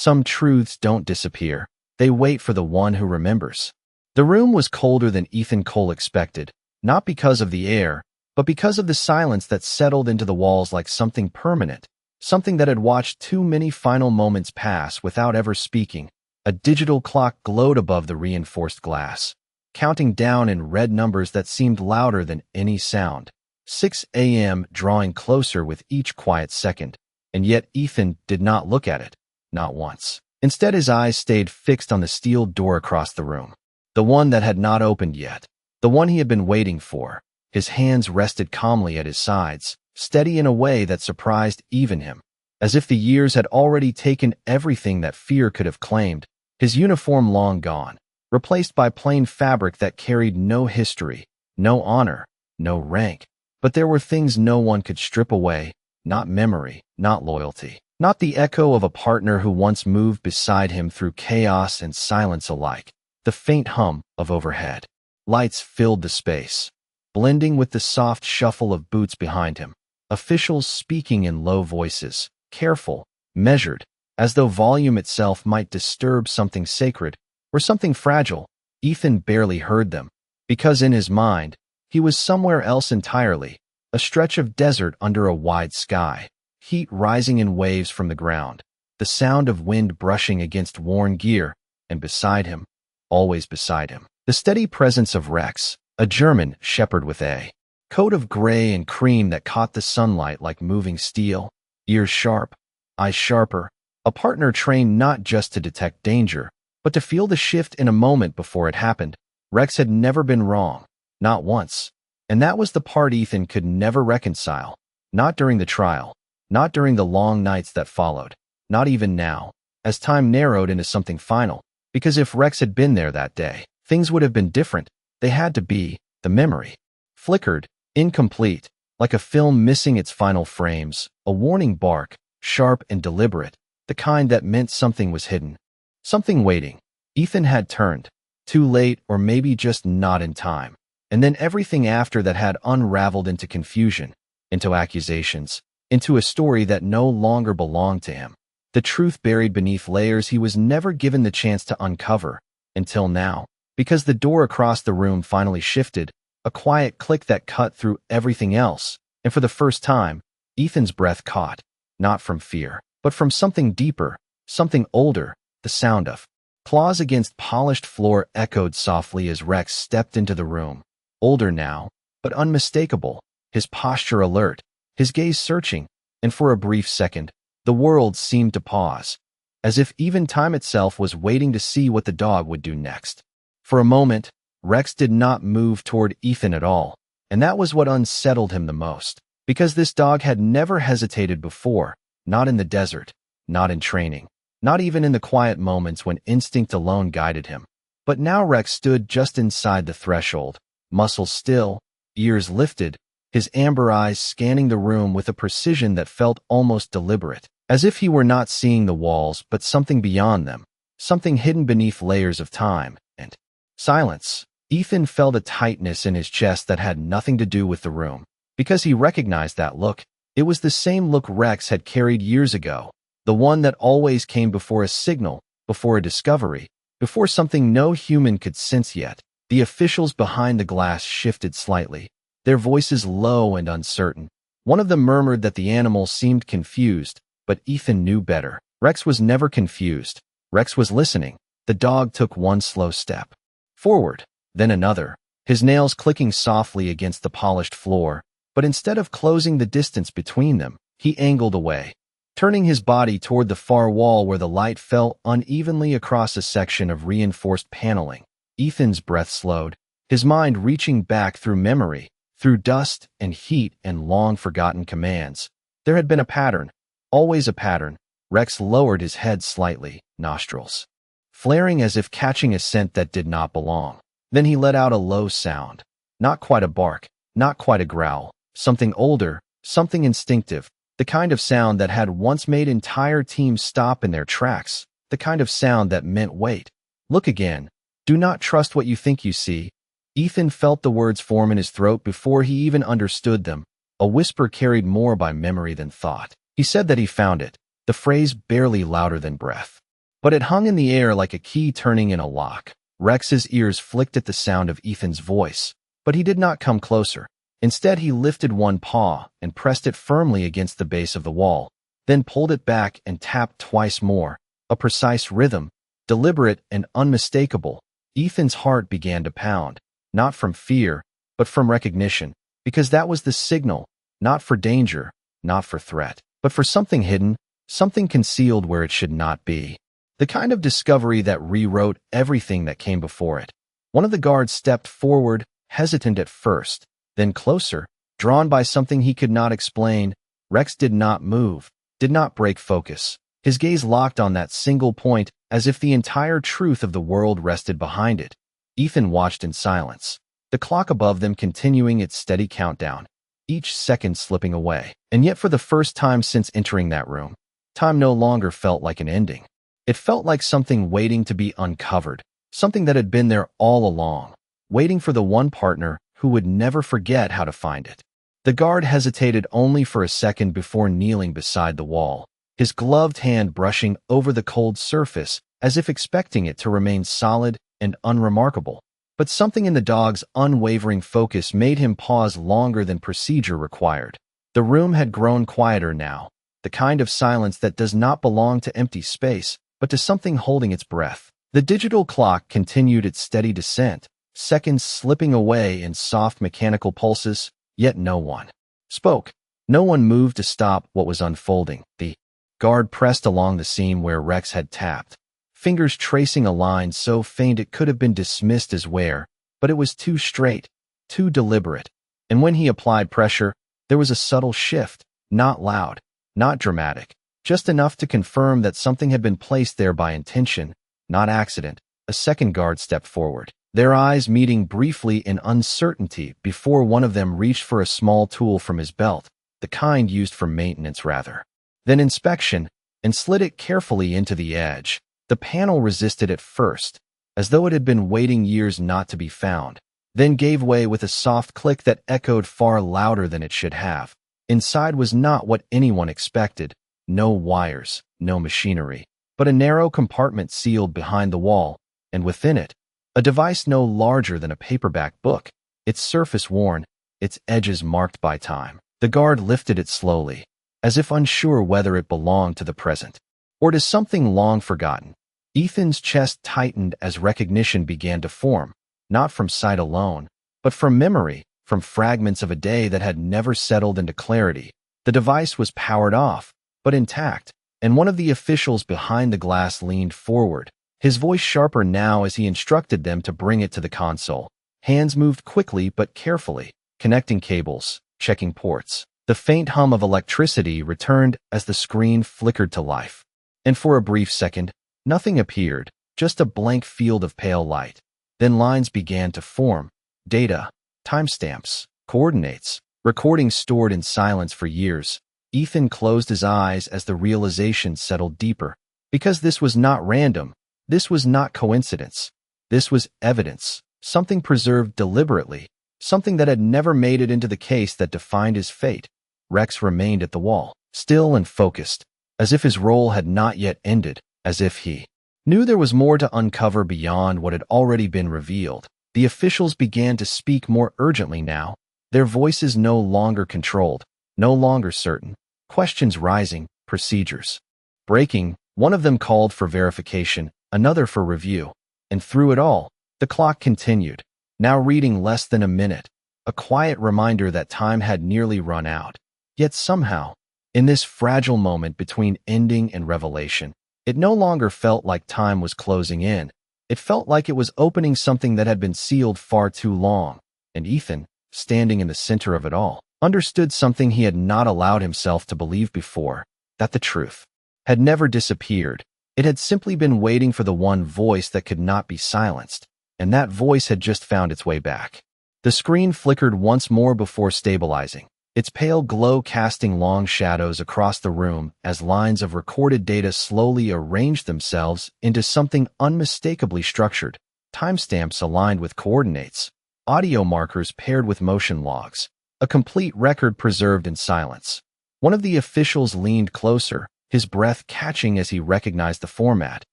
Some truths don't disappear. They wait for the one who remembers. The room was colder than Ethan Cole expected, not because of the air, but because of the silence that settled into the walls like something permanent, something that had watched too many final moments pass without ever speaking. A digital clock glowed above the reinforced glass, counting down in red numbers that seemed louder than any sound. 6 a.m. drawing closer with each quiet second, and yet Ethan did not look at it, not once. Instead, his eyes stayed fixed on the steel door across the room, the one that had not opened yet, the one he had been waiting for. His hands rested calmly at his sides, steady in a way that surprised even him, as if the years had already taken everything that fear could have claimed. His uniform long gone, replaced by plain fabric that carried no history, no honor, no rank. But there were things no one could strip away, not memory, not loyalty, not the echo of a partner who once moved beside him through chaos and silence alike. The faint hum of overhead lights filled the space, blending with the soft shuffle of boots behind him. Officials speaking in low voices, careful, measured, as though volume itself might disturb something sacred or something fragile. Ethan barely heard them, because in his mind, he was somewhere else entirely, a stretch of desert under a wide sky, heat rising in waves from the ground, the sound of wind brushing against worn gear, and beside him, always beside him, the steady presence of Rex, a German shepherd with a coat of gray and cream that caught the sunlight like moving steel, ears sharp, eyes sharper, a partner trained not just to detect danger, but to feel the shift in a moment before it happened. Rex had never been wrong, not once, and that was the part Ethan could never reconcile, not during the trial, not during the long nights that followed, not even now, as time narrowed into something final, because if Rex had been there that day, things would have been different. They had to be. The memory flickered, incomplete, like a film missing its final frames, a warning bark, sharp and deliberate, the kind that meant something was hidden, something waiting. Ethan had turned, too late or maybe just not in time, and then everything after that had unraveled into confusion, into accusations, into a story that no longer belonged to him. The truth buried beneath layers he was never given the chance to uncover, until now, because the door across the room finally shifted, a quiet click that cut through everything else, and for the first time, Ethan's breath caught, not from fear, but from something deeper, something older. The sound of claws against polished floor echoed softly as Rex stepped into the room, older now, but unmistakable, his posture alert, his gaze searching, and for a brief second, the world seemed to pause, as if even time itself was waiting to see what the dog would do next. For a moment, Rex did not move toward Ethan at all, and that was what unsettled him the most, because this dog had never hesitated before, not in the desert, not in training, not even in the quiet moments when instinct alone guided him. But now Rex stood just inside the threshold, muscles still, ears lifted, his amber eyes scanning the room with a precision that felt almost deliberate, as if he were not seeing the walls but something beyond them, something hidden beneath layers of time and silence. Ethan felt a tightness in his chest that had nothing to do with the room, because he recognized that look. It was the same look Rex had carried years ago, the one that always came before a signal, before a discovery, before something no human could sense yet. The officials behind the glass shifted slightly, their voices low and uncertain. One of them murmured that the animal seemed confused, but Ethan knew better. Rex was never confused. Rex was listening. The dog took one slow step forward, then another, his nails clicking softly against the polished floor, but instead of closing the distance between them, he angled away, turning his body toward the far wall where the light fell unevenly across a section of reinforced paneling. Ethan's breath slowed, his mind reaching back through memory, through dust and heat and long-forgotten commands. There had been a pattern, always a pattern. Rex lowered his head slightly, nostrils flaring as if catching a scent that did not belong. Then he let out a low sound, not quite a bark, not quite a growl, something older, something instinctive, the kind of sound that had once made entire teams stop in their tracks, the kind of sound that meant wait, look again, do not trust what you think you see. Ethan felt the words form in his throat before he even understood them, a whisper carried more by memory than thought. He said that he found it, the phrase barely louder than breath. but it hung in the air like a key turning in a lock. Rex's ears flicked at the sound of Ethan's voice, but he did not come closer. Instead, he lifted one paw and pressed it firmly against the base of the wall, then pulled it back and tapped twice more, a precise rhythm, deliberate and unmistakable. Ethan's heart began to pound, not from fear, but from recognition, because that was the signal, not for danger, not for threat, but for something hidden, something concealed where it should not be. The kind of discovery that rewrote everything that came before it. One of the guards stepped forward, hesitant at first, then closer, drawn by something he could not explain. Rex did not move, did not break focus. His gaze locked on that single point, as if the entire truth of the world rested behind it. Ethan watched in silence, the clock above them continuing its steady countdown, each second slipping away. And yet for the first time since entering that room, time no longer felt like an ending. It felt like something waiting to be uncovered, something that had been there all along, waiting for the one partner who would never forget how to find it. The guard hesitated only for a second before kneeling beside the wall, his gloved hand brushing over the cold surface as if expecting it to remain solid and unremarkable. But something in the dog's unwavering focus made him pause longer than procedure required. The room had grown quieter now, the kind of silence that does not belong to empty space, but to something holding its breath. The digital clock continued its steady descent, seconds slipping away in soft mechanical pulses, yet no one spoke. No one moved to stop what was unfolding. The guard pressed along the seam where Rex had tapped, fingers tracing a line so faint it could have been dismissed as wear, but it was too straight, too deliberate. And when he applied pressure, there was a subtle shift, not loud, not dramatic, just enough to confirm that something had been placed there by intention, not accident. A second guard stepped forward, their eyes meeting briefly in uncertainty before one of them reached for a small tool from his belt, the kind used for maintenance rather than inspection, and slid it carefully into the edge. The panel resisted at first, as though it had been waiting years not to be found, then gave way with a soft click that echoed far louder than it should have. Inside was not what anyone expected. No wires, no machinery, but a narrow compartment sealed behind the wall, and within it, a device no larger than a paperback book, its surface worn, its edges marked by time. The guard lifted it slowly, as if unsure whether it belonged to the present or to something long forgotten. Ethan's chest tightened as recognition began to form, not from sight alone, but from memory, from fragments of a day that had never settled into clarity. The device was powered off, but intact, and one of the officials behind the glass leaned forward, his voice sharper now as he instructed them to bring it to the console. Hands moved quickly but carefully, connecting cables, checking ports. The faint hum of electricity returned as the screen flickered to life. And for a brief second, nothing appeared, just a blank field of pale light. Then lines began to form, data, timestamps, coordinates, recordings stored in silence for years. Ethan closed his eyes as the realization settled deeper. Because this was not random, this was not coincidence. This was evidence, something preserved deliberately, something that had never made it into the case that defined his fate. Rex remained at the wall, still and focused, as if his role had not yet ended, as if he knew there was more to uncover beyond what had already been revealed. The officials began to speak more urgently now, their voices no longer controlled, no longer certain, questions rising, procedures breaking. One of them called for verification, another for review, and through it all, the clock continued, now reading less than a minute, a quiet reminder that time had nearly run out. Yet somehow, in this fragile moment between ending and revelation, it no longer felt like time was closing in. It felt like it was opening something that had been sealed far too long, and Ethan, standing in the center of it all, understood something he had not allowed himself to believe before, that the truth had never disappeared. It had simply been waiting for the one voice that could not be silenced, and that voice had just found its way back. The screen flickered once more before stabilizing, its pale glow casting long shadows across the room as lines of recorded data slowly arranged themselves into something unmistakably structured, timestamps aligned with coordinates, audio markers paired with motion logs, a complete record preserved in silence. One of the officials leaned closer, his breath catching as he recognized the format.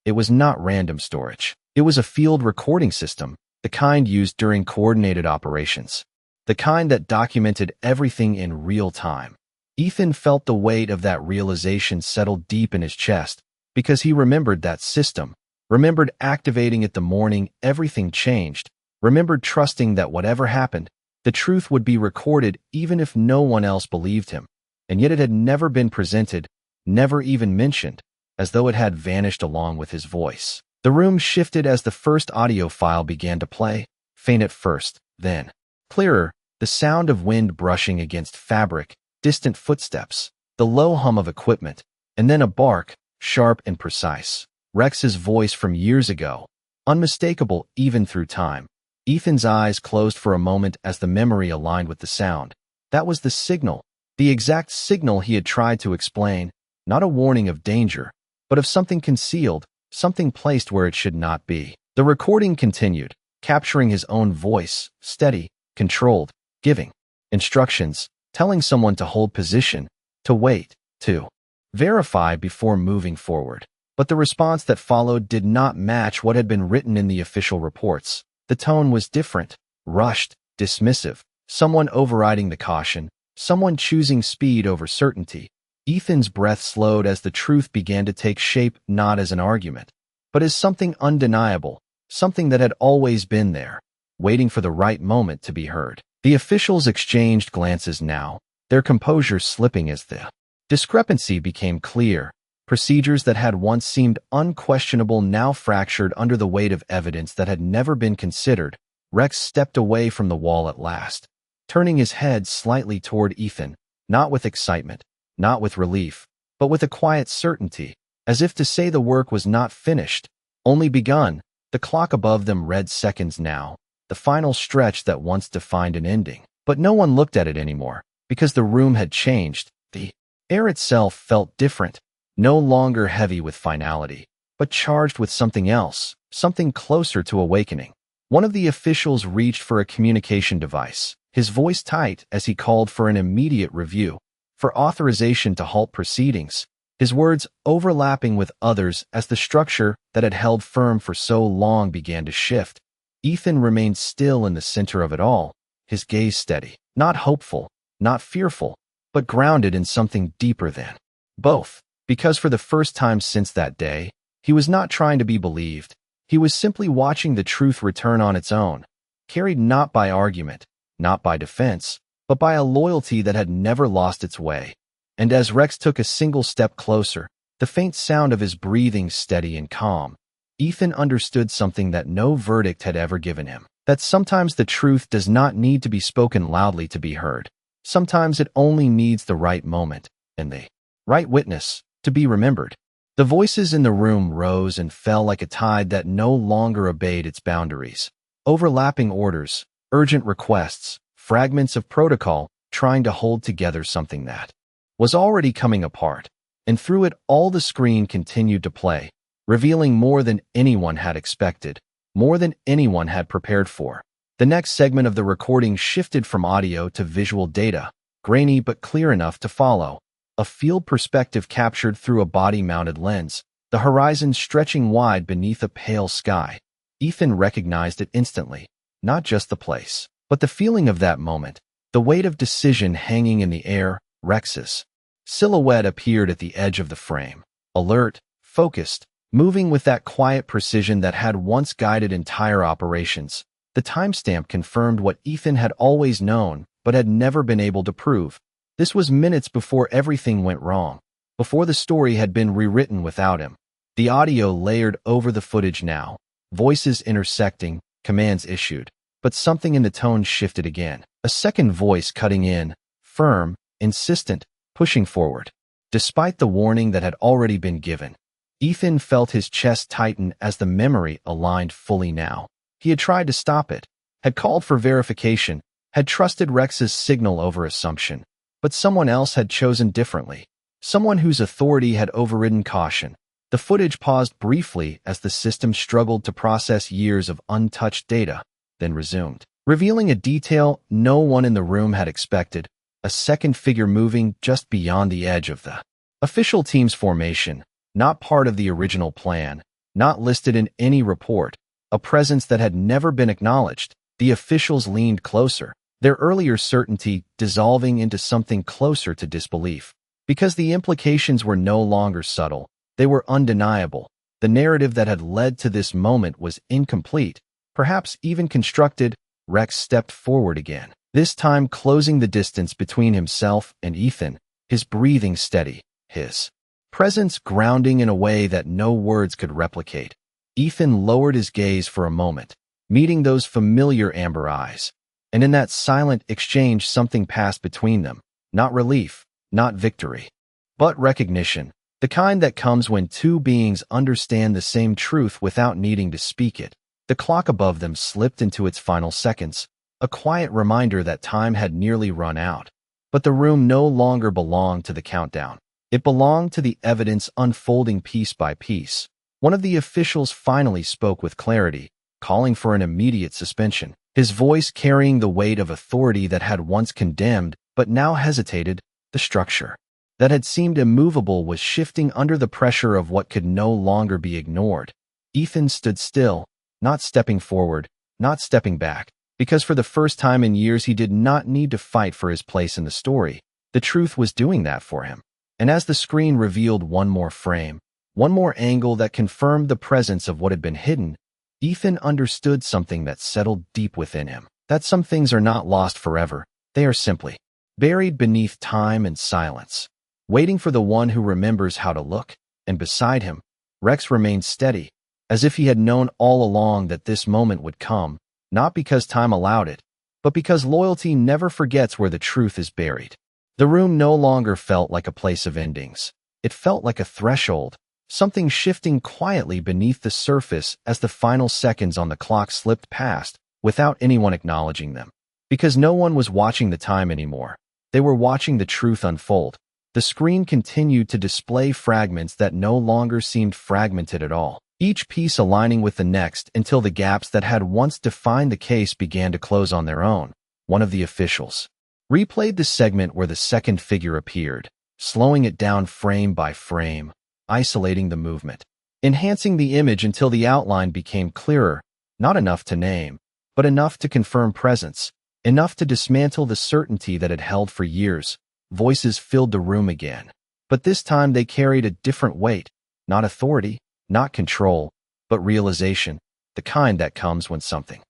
It was not random storage. It was a field recording system, the kind used during coordinated operations, the kind that documented everything in real time. Ethan felt the weight of that realization settle deep in his chest because he remembered that system, remembered activating it the morning everything changed, remembered trusting that whatever happened, the truth would be recorded even if no one else believed him. And yet it had never been presented, never even mentioned, as though it had vanished along with his voice. The room shifted as the first audio file began to play, faint at first, then clearer, the sound of wind brushing against fabric, distant footsteps, the low hum of equipment, and then a bark, sharp and precise. Rex's voice from years ago, unmistakable even through time. Ethan's eyes closed for a moment as the memory aligned with the sound. That was the signal, the exact signal he had tried to explain, not a warning of danger, but of something concealed, something placed where it should not be. The recording continued, capturing his own voice, steady, controlled, giving instructions, telling someone to hold position, to wait, to verify before moving forward. But the response that followed did not match what had been written in the official reports. The tone was different, rushed, dismissive, someone overriding the caution, someone choosing speed over certainty. Ethan's breath slowed as the truth began to take shape not as an argument, but as something undeniable, something that had always been there, waiting for the right moment to be heard. The officials exchanged glances now, their composure slipping as the discrepancy became clear. Procedures that had once seemed unquestionable now fractured under the weight of evidence that had never been considered. Rex stepped away from the wall at last, turning his head slightly toward Ethan, not with excitement, not with relief, but with a quiet certainty, as if to say the work was not finished, only begun. The clock above them read seconds now, the final stretch that once defined an ending. But no one looked at it anymore, because the room had changed. The air itself felt different. No longer heavy with finality, but charged with something else, something closer to awakening. One of the officials reached for a communication device, his voice tight as he called for an immediate review, for authorization to halt proceedings, his words overlapping with others as the structure that had held firm for so long began to shift. Ethan remained still in the center of it all, his gaze steady, not hopeful, not fearful, but grounded in something deeper than both. Because for the first time since that day, he was not trying to be believed. He was simply watching the truth return on its own, carried not by argument, not by defense, but by a loyalty that had never lost its way. And as Rex took a single step closer, the faint sound of his breathing steady and calm, Ethan understood something that no verdict had ever given him. That sometimes the truth does not need to be spoken loudly to be heard. Sometimes it only needs the right moment, and the right witness, to be remembered. The voices in the room rose and fell like a tide that no longer obeyed its boundaries. Overlapping orders, urgent requests, fragments of protocol, trying to hold together something that was already coming apart. And through it all the screen continued to play, revealing more than anyone had expected, more than anyone had prepared for. The next segment of the recording shifted from audio to visual data, grainy but clear enough to follow. A field perspective captured through a body-mounted lens, the horizon stretching wide beneath a pale sky. Ethan recognized it instantly, not just the place, but the feeling of that moment, the weight of decision hanging in the air. Rex's silhouette appeared at the edge of the frame, alert, focused, moving with that quiet precision that had once guided entire operations. The timestamp confirmed what Ethan had always known, but had never been able to prove. This was minutes before everything went wrong, before the story had been rewritten without him. The audio layered over the footage now, voices intersecting, commands issued, but something in the tone shifted again. A second voice cutting in, firm, insistent, pushing forward. Despite the warning that had already been given, Ethan felt his chest tighten as the memory aligned fully now. He had tried to stop it, had called for verification, had trusted Rex's signal over assumption. But someone else had chosen differently, someone whose authority had overridden caution. The footage paused briefly as the system struggled to process years of untouched data, then resumed, revealing a detail no one in the room had expected, a second figure moving just beyond the edge of the official team's formation, not part of the original plan, not listed in any report, a presence that had never been acknowledged. The officials leaned closer, their earlier certainty dissolving into something closer to disbelief. Because the implications were no longer subtle, they were undeniable. The narrative that had led to this moment was incomplete, perhaps even constructed. Rex stepped forward again, this time closing the distance between himself and Ethan, his breathing steady, his presence grounding in a way that no words could replicate. Ethan lowered his gaze for a moment, meeting those familiar amber eyes. And in that silent exchange something passed between them, not relief, not victory, but recognition, the kind that comes when two beings understand the same truth without needing to speak it. The clock above them slipped into its final seconds, a quiet reminder that time had nearly run out. But the room no longer belonged to the countdown. It belonged to the evidence unfolding piece by piece. One of the officials finally spoke with clarity, calling for an immediate suspension, his voice carrying the weight of authority that had once condemned but now hesitated. The structure that had seemed immovable was shifting under the pressure of what could no longer be ignored. Ethan stood still, not stepping forward, not stepping back, because for the first time in years he did not need to fight for his place in the story. The truth was doing that for him. And as the screen revealed one more frame, one more angle that confirmed the presence of what had been hidden, Ethan understood something that settled deep within him. That some things are not lost forever, they are simply buried beneath time and silence, waiting for the one who remembers how to look. And beside him, Rex remained steady, as if he had known all along that this moment would come, not because time allowed it, but because loyalty never forgets where the truth is buried. The room no longer felt like a place of endings. It felt like a threshold, something shifting quietly beneath the surface as the final seconds on the clock slipped past, without anyone acknowledging them. Because no one was watching the time anymore. They were watching the truth unfold. The screen continued to display fragments that no longer seemed fragmented at all, each piece aligning with the next until the gaps that had once defined the case began to close on their own. One of the officials replayed the segment where the second figure appeared, slowing it down frame by frame, isolating the movement, enhancing the image until the outline became clearer, not enough to name, but enough to confirm presence, enough to dismantle the certainty that had held for years. Voices filled the room again, but this time they carried a different weight, not authority, not control, but realization, the kind that comes when something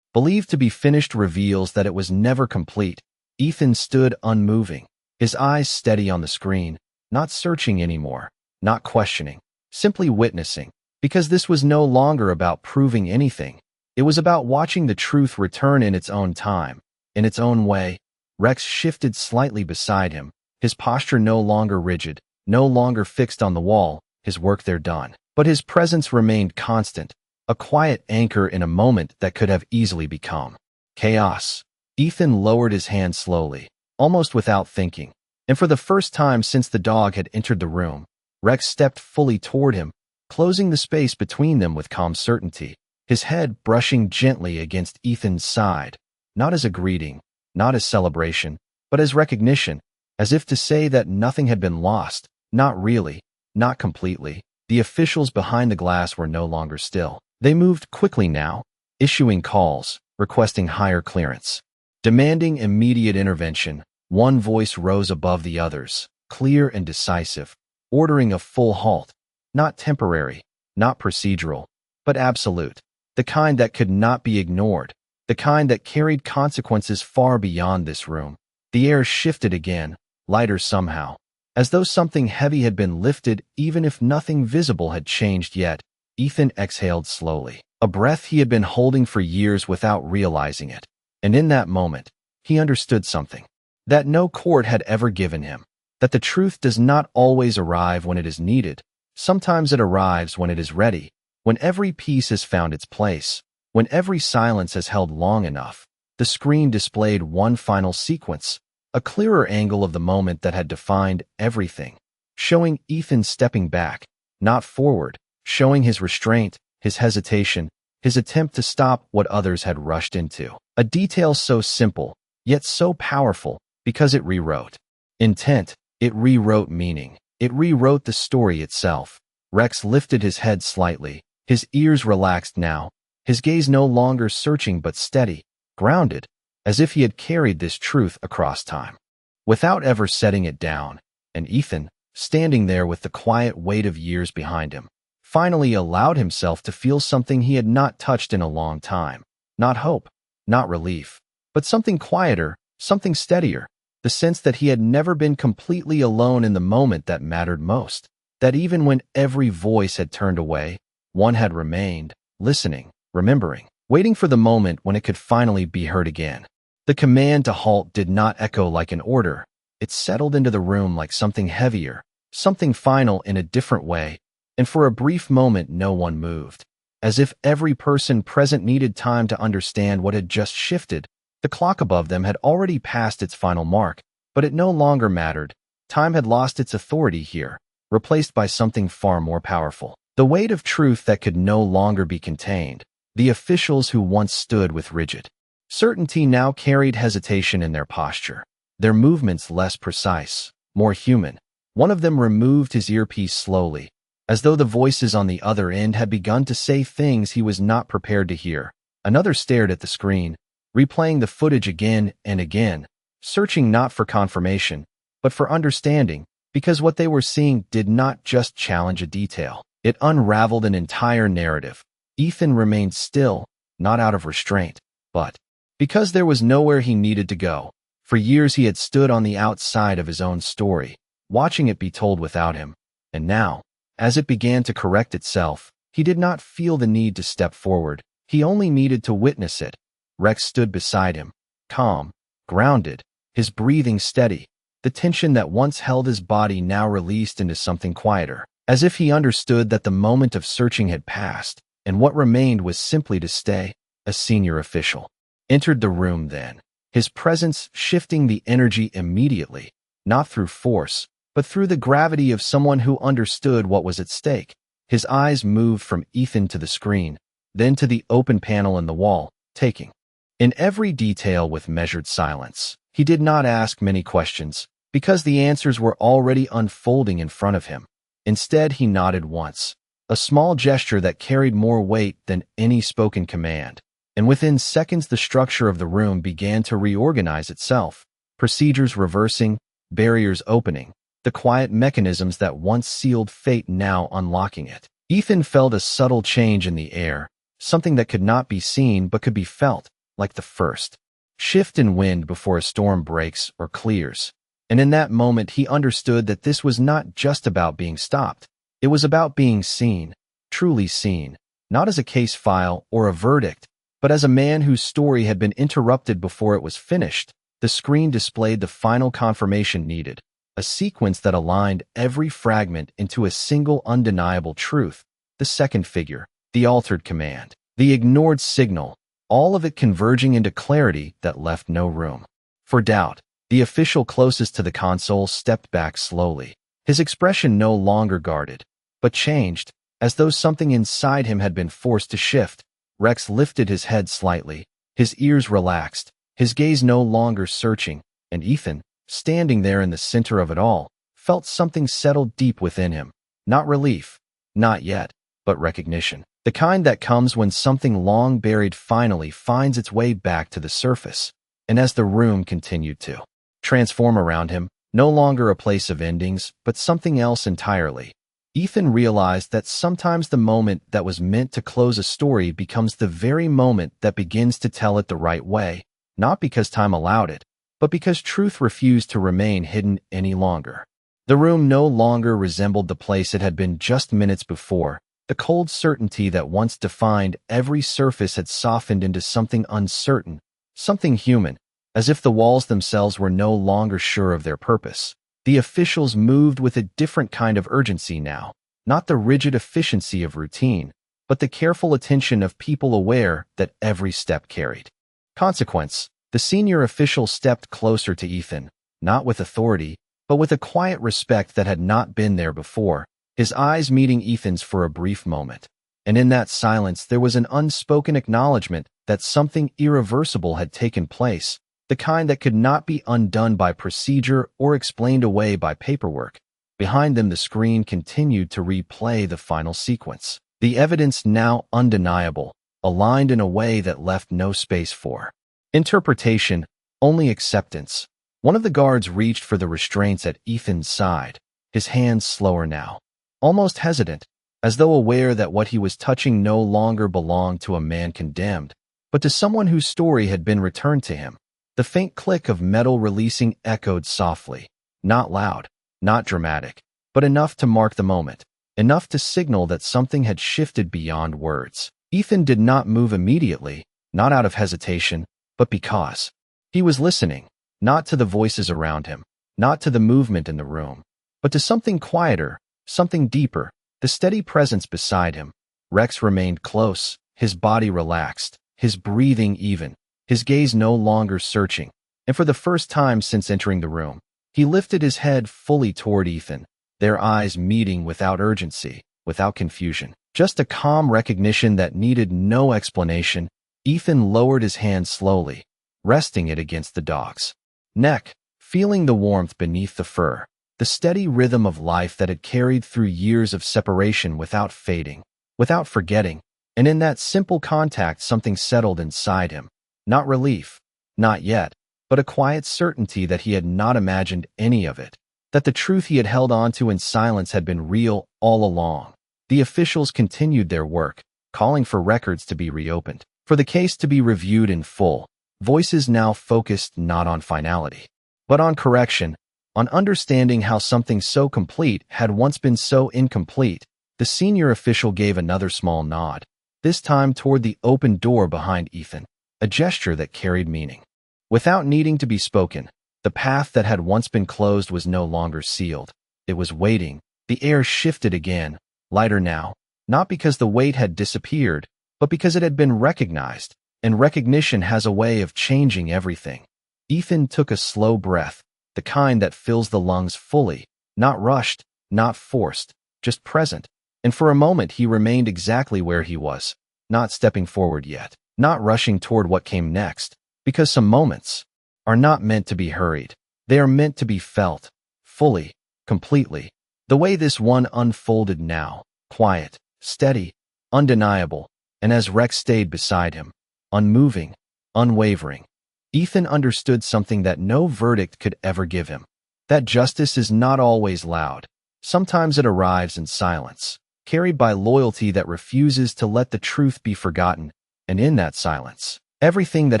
believed to be finished reveals that it was never complete. Ethan stood unmoving, his eyes steady on the screen, not searching anymore, not questioning, simply witnessing, because this was no longer about proving anything. It was about watching the truth return in its own time, in its own way. Rex shifted slightly beside him, his posture no longer rigid, no longer fixed on the wall, his work there done. But his presence remained constant, a quiet anchor in a moment that could have easily become chaos. Ethan lowered his hand slowly, almost without thinking, and for the first time since the dog had entered the room, Rex stepped fully toward him, closing the space between them with calm certainty, his head brushing gently against Ethan's side, not as a greeting, not as celebration, but as recognition, as if to say that nothing had been lost, not really, not completely. The officials behind the glass were no longer still. They moved quickly now, issuing calls, requesting higher clearance, demanding immediate intervention. One voice rose above the others, clear and decisive, ordering a full halt, not temporary, not procedural, but absolute, the kind that could not be ignored, the kind that carried consequences far beyond this room. The air shifted again, lighter somehow, as though something heavy had been lifted even if nothing visible had changed yet. Ethan exhaled slowly, a breath he had been holding for years without realizing it. And in that moment, he understood something that no court had ever given him, that the truth does not always arrive when it is needed. Sometimes it arrives when it is ready, when every piece has found its place, when every silence has held long enough. The screen displayed one final sequence, a clearer angle of the moment that had defined everything, showing Ethan stepping back, not forward, showing his restraint, his hesitation, his attempt to stop what others had rushed into. A detail so simple, yet so powerful, because it rewrote intent, it rewrote meaning, it rewrote the story itself. Rex lifted his head slightly, His ears relaxed now, his gaze no longer searching but steady, grounded, as if he had carried this truth across time, without ever setting it down. And Ethan, standing there with the quiet weight of years behind him, finally allowed himself to feel something he had not touched in a long time. Not hope, not relief, but something quieter, something steadier, the sense that he had never been completely alone in the moment that mattered most, that even when every voice had turned away, one had remained, listening, remembering, waiting for the moment when it could finally be heard again. The command to halt did not echo like an order. It settled into the room like something heavier, something final in a different way, and for a brief moment no one moved. As if every person present needed time to understand what had just shifted. The clock above them had already passed its final mark, but it no longer mattered. Time had lost its authority here, replaced by something far more powerful. The weight of truth that could no longer be contained. The officials who once stood with rigid certainty now carried hesitation in their posture, their movements less precise, more human. One of them removed his earpiece slowly, as though the voices on the other end had begun to say things he was not prepared to hear. Another stared at the screen, replaying the footage again and again, searching not for confirmation, but for understanding, because what they were seeing did not just challenge a detail. It unraveled an entire narrative. Ethan remained still, not out of restraint, but because there was nowhere he needed to go. For years he had stood on the outside of his own story, watching it be told without him. And now, as it began to correct itself, he did not feel the need to step forward. He only needed to witness it. Rex stood beside him, calm, grounded, his breathing steady, the tension that once held his body now released into something quieter, as if he understood that the moment of searching had passed, and what remained was simply to stay. A senior official entered the room then, his presence shifting the energy immediately, not through force, but through the gravity of someone who understood what was at stake. His eyes moved from Ethan to the screen, then to the open panel in the wall, taking in every detail with measured silence. He did not ask many questions, because the answers were already unfolding in front of him. Instead, he nodded once, a small gesture that carried more weight than any spoken command. And within seconds, the structure of the room began to reorganize itself, procedures reversing, barriers opening, the quiet mechanisms that once sealed fate now unlocking it. Ethan felt a subtle change in the air, something that could not be seen but could be felt, like the first shift in wind before a storm breaks or clears. And in that moment, he understood that this was not just about being stopped. It was about being seen, truly seen, not as a case file or a verdict, but as a man whose story had been interrupted before it was finished. The screen displayed the final confirmation needed, a sequence that aligned every fragment into a single undeniable truth. The second figure, the altered command, the ignored signal, all of it converging into clarity that left no room for doubt. The official closest to the console stepped back slowly, his expression no longer guarded, but changed, as though something inside him had been forced to shift. Rex lifted his head slightly, his ears relaxed, his gaze no longer searching, and Ethan, standing there in the center of it all, felt something settle deep within him. Not relief, not yet, but recognition. The kind that comes when something long buried finally finds its way back to the surface. And as the room continued to transform around him, no longer a place of endings, but something else entirely, Ethan realized that sometimes the moment that was meant to close a story becomes the very moment that begins to tell it the right way, not because time allowed it, but because truth refused to remain hidden any longer. The room no longer resembled the place it had been just minutes before. The cold certainty that once defined every surface had softened into something uncertain, something human, as if the walls themselves were no longer sure of their purpose. The officials moved with a different kind of urgency now, not the rigid efficiency of routine, but the careful attention of people aware that every step carried consequence. The senior official stepped closer to Ethan, not with authority, but with a quiet respect that had not been there before, his eyes meeting Ethan's for a brief moment. And in that silence there was an unspoken acknowledgement that something irreversible had taken place, the kind that could not be undone by procedure or explained away by paperwork. Behind them, the screen continued to replay the final sequence. The evidence now undeniable, aligned in a way that left no space for interpretation, only acceptance. One of the guards reached for the restraints at Ethan's side, his hands slower now, almost hesitant, as though aware that what he was touching no longer belonged to a man condemned, but to someone whose story had been returned to him. The faint click of metal releasing echoed softly, not loud, not dramatic, but enough to mark the moment, enough to signal that something had shifted beyond words. Ethan did not move immediately, not out of hesitation, but because he was listening, not to the voices around him, not to the movement in the room, but to something quieter, something deeper, the steady presence beside him. Rex remained close, his body relaxed, his breathing even, his gaze no longer searching, and for the first time since entering the room, he lifted his head fully toward Ethan, their eyes meeting without urgency, without confusion, just a calm recognition that needed no explanation. Ethan lowered his hand slowly, resting it against the dog's neck, feeling the warmth beneath the fur, the steady rhythm of life that had carried through years of separation without fading, without forgetting, and in that simple contact something settled inside him. Not relief, not yet, but a quiet certainty that he had not imagined any of it, that the truth he had held on to in silence had been real all along. The officials continued their work, calling for records to be reopened, for the case to be reviewed in full, voices now focused not on finality, but on correction, on understanding how something so complete had once been so incomplete. The senior official gave another small nod, this time toward the open door behind Ethan, a gesture that carried meaning. Without needing to be spoken, the path that had once been closed was no longer sealed. It was waiting. The air shifted again, lighter now, not because the weight had disappeared, but because it had been recognized, and recognition has a way of changing everything. Ethan took a slow breath, the kind that fills the lungs fully, not rushed, not forced, just present, and for a moment he remained exactly where he was, not stepping forward yet, not rushing toward what came next, because some moments are not meant to be hurried. They are meant to be felt, fully, completely, the way this one unfolded now, quiet, steady, undeniable, and as Rex stayed beside him, unmoving, unwavering, Ethan understood something that no verdict could ever give him, that justice is not always loud. Sometimes it arrives in silence, carried by loyalty that refuses to let the truth be forgotten, and in that silence, everything that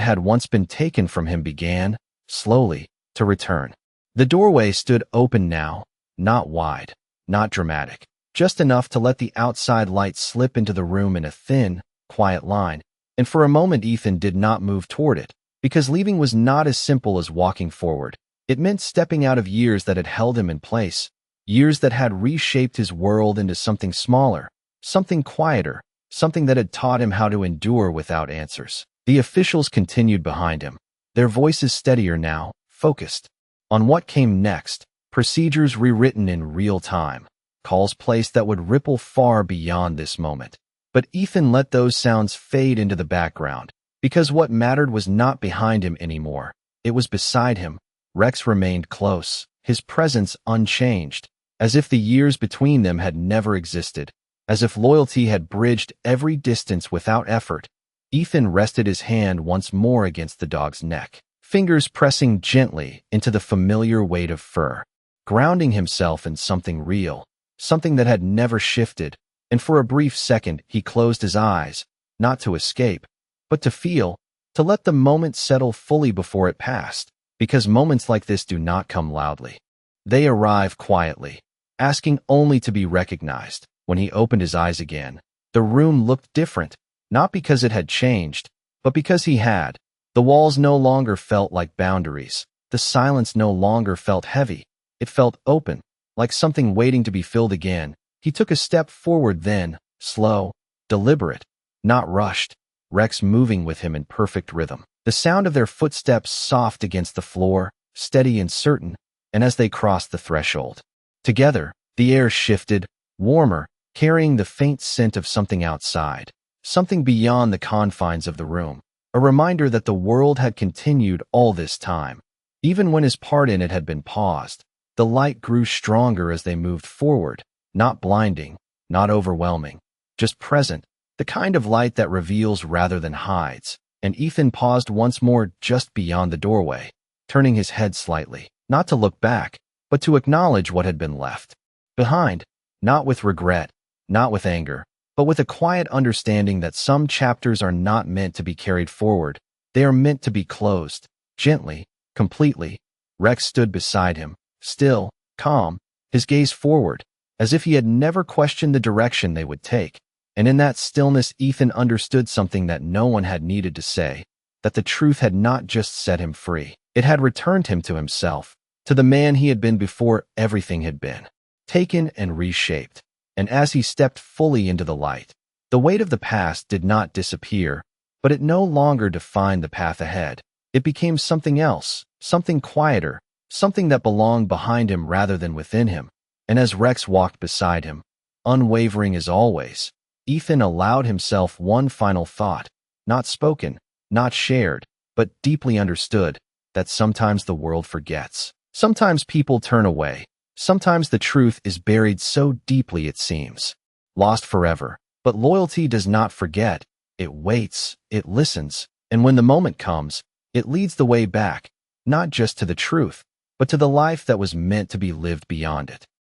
had once been taken from him began, slowly, to return. The doorway stood open now, not wide, not dramatic, just enough to let the outside light slip into the room in a thin, quiet line, and for a moment Ethan did not move toward it, because leaving was not as simple as walking forward. It meant stepping out of years that had held him in place, years that had reshaped his world into something smaller, something quieter, something that had taught him how to endure without answers. The officials continued behind him, their voices steadier now, focused on what came next, procedures rewritten in real time, calls placed that would ripple far beyond this moment. But Ethan let those sounds fade into the background, because what mattered was not behind him anymore. It was beside him. Rex remained close, his presence unchanged, as if the years between them had never existed, as if loyalty had bridged every distance without effort. Ethan rested his hand once more against the dog's neck, fingers pressing gently into the familiar weight of fur, grounding himself in something real, something that had never shifted, and for a brief second he closed his eyes, not to escape, but to feel, to let the moment settle fully before it passed, because moments like this do not come loudly. They arrive quietly, asking only to be recognized. When he opened his eyes again, the room looked different, not because it had changed, but because he had. The walls no longer felt like boundaries. The silence no longer felt heavy. It felt open, like something waiting to be filled again. He took a step forward then, slow, deliberate, not rushed, Rex moving with him in perfect rhythm. The sound of their footsteps soft against the floor, steady and certain, and as they crossed the threshold, together, the air shifted, warmer, carrying the faint scent of something outside, something beyond the confines of the room, a reminder that the world had continued all this time. Even when his part in it had been paused, the light grew stronger as they moved forward, not blinding, not overwhelming, just present, the kind of light that reveals rather than hides. And Ethan paused once more just beyond the doorway, turning his head slightly, not to look back, but to acknowledge what had been left behind, not with regret, not with anger, but with a quiet understanding that some chapters are not meant to be carried forward. They are meant to be closed, gently, completely. Rex stood beside him, still, calm, his gaze forward, as if he had never questioned the direction they would take. And in that stillness, Ethan understood something that no one had needed to say, that the truth had not just set him free. It had returned him to himself, to the man he had been before everything had been taken and reshaped. And as he stepped fully into the light, the weight of the past did not disappear, but it no longer defined the path ahead. It became something else, something quieter, something that belonged behind him rather than within him. And as Rex walked beside him, unwavering as always, Ethan allowed himself one final thought, not spoken, not shared, but deeply understood, that sometimes the world forgets. Sometimes people turn away. Sometimes the truth is buried so deeply it seems lost forever. But loyalty does not forget. It waits, it listens, and when the moment comes, it leads the way back, not just to the truth, but to the life that was meant to be lived beyond it.